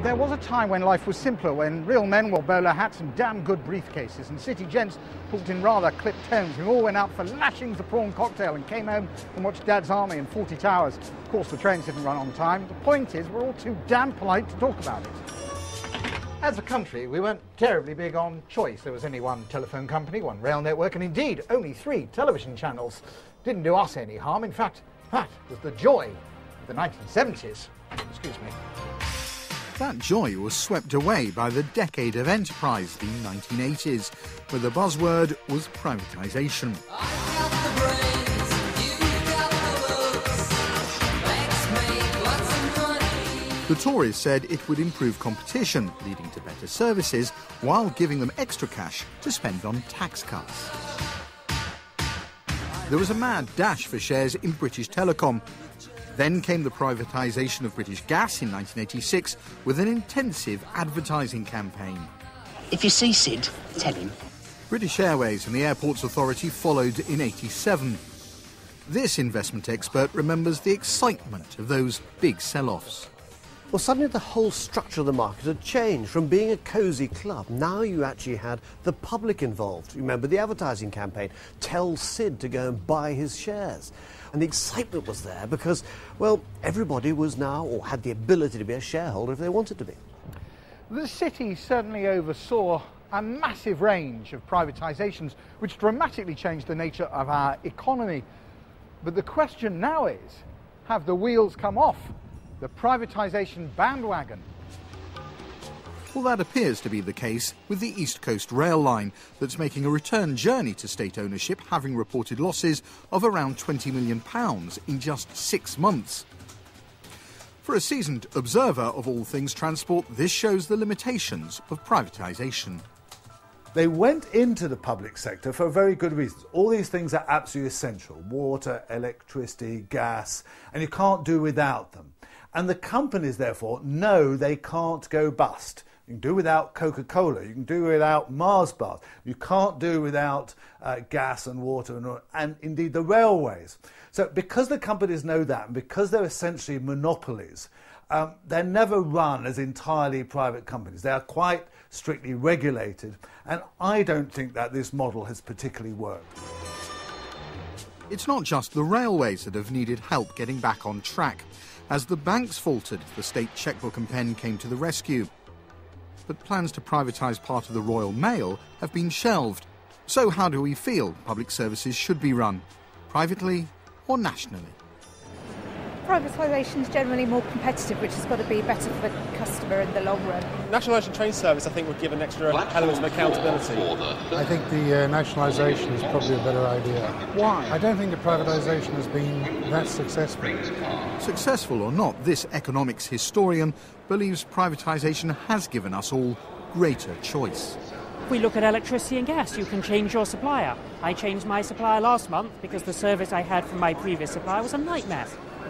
There was a time when life was simpler, when real men wore bowler hats and damn good briefcases, and city gents talked in rather clipped tones. We all went out for lashings of prawn cocktail and came home and watched Dad's Army and 40 Towers. Of course, the trains didn't run on time. The point is, we're all too damn polite to talk about it. As a country, we weren't terribly big on choice. There was only one telephone company, one rail network, and indeed only 3 television channels. Didn't do us any harm. In fact, that was the joy of the 1970s. Excuse me. That joy was swept away by the decade of enterprise, the 1980s, where the buzzword was privatisation. The Tories said it would improve competition, leading to better services, while giving them extra cash to spend on tax cuts. There was a mad dash for shares in British Telecom. Then came the privatisation of British Gas in 1986 with an intensive advertising campaign. If you see Sid, tell him. British Airways and the Airports Authority followed in 87. This investment expert remembers the excitement of those big sell-offs. Well, suddenly the whole structure of the market had changed. From being a cosy club, now you actually had the public involved. Remember the advertising campaign, tell Sid to go and buy his shares. And the excitement was there because, well, everybody was now, or had the ability to be a shareholder if they wanted to be. The city certainly oversaw a massive range of privatisations which dramatically changed the nature of our economy. But the question now is, have the wheels come off the privatisation bandwagon? Well, that appears to be the case with the East Coast Rail Line that's making a return journey to state ownership, having reported losses of around £20 million in just 6 months. For a seasoned observer of all things transport, this shows the limitations of privatisation. They went into the public sector for very good reasons. All these things are absolutely essential. Water, electricity, gas, and you can't do without them. And the companies, therefore, know they can't go bust. You can do without Coca-Cola, you can do without Mars bars, you can't do without gas and water and indeed the railways. So because the companies know that, and because they're essentially monopolies, they're never run as entirely private companies. They are quite strictly regulated, and I don't think that this model has particularly worked. It's not just the railways that have needed help getting back on track. As the banks faltered, the state chequebook and pen came to the rescue. But plans to privatise part of the Royal Mail have been shelved. So how do we feel public services should be run? Privately or nationally? Privatisation is generally more competitive, which has got to be better for the customer in the long run. Nationalisation train service, I think, would give an extra element of accountability. I think the nationalisation is probably a better idea. Why? I don't think the privatisation has been that successful. Successful or not, this economics historian believes privatisation has given us all greater choice. If we look at electricity and gas, you can change your supplier. I changed my supplier last month because the service I had from my previous supplier was a nightmare.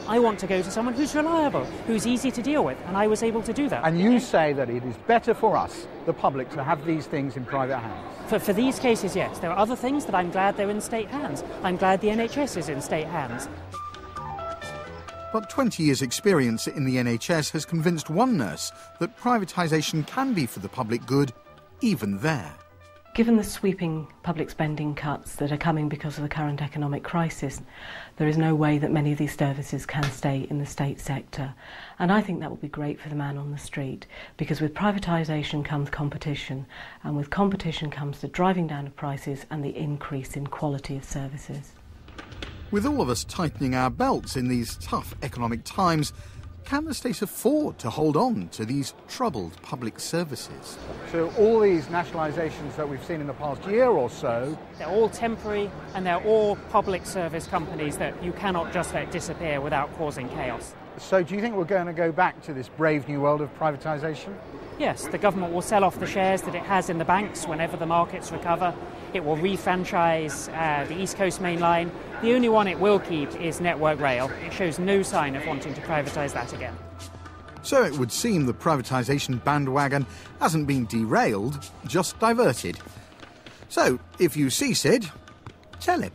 I want to go to someone who's reliable, who's easy to deal with, and I was able to do that. And you say that it is better for us, the public, to have these things in private hands? For these cases, yes. There are other things that I'm glad they're in state hands. I'm glad the NHS is in state hands. But 20 years' experience in the NHS has convinced one nurse that privatisation can be for the public good, even there. Given the sweeping public spending cuts that are coming because of the current economic crisis, there is no way that many of these services can stay in the state sector. And I think that will be great for the man on the street, because with privatisation comes competition, and with competition comes the driving down of prices and the increase in quality of services. With all of us tightening our belts in these tough economic times, can the state afford to hold on to these troubled public services? So all these nationalisations that we've seen in the past year or so... They're all temporary, and they're all public service companies that you cannot just let disappear without causing chaos. So do you think we're going to go back to this brave new world of privatisation? Yes, the government will sell off the shares that it has in the banks whenever the markets recover. It will refranchise the East Coast Main Line. The only one it will keep is Network Rail. It shows no sign of wanting to privatise that again. So it would seem the privatisation bandwagon hasn't been derailed, just diverted. So, if you see Sid, tell him.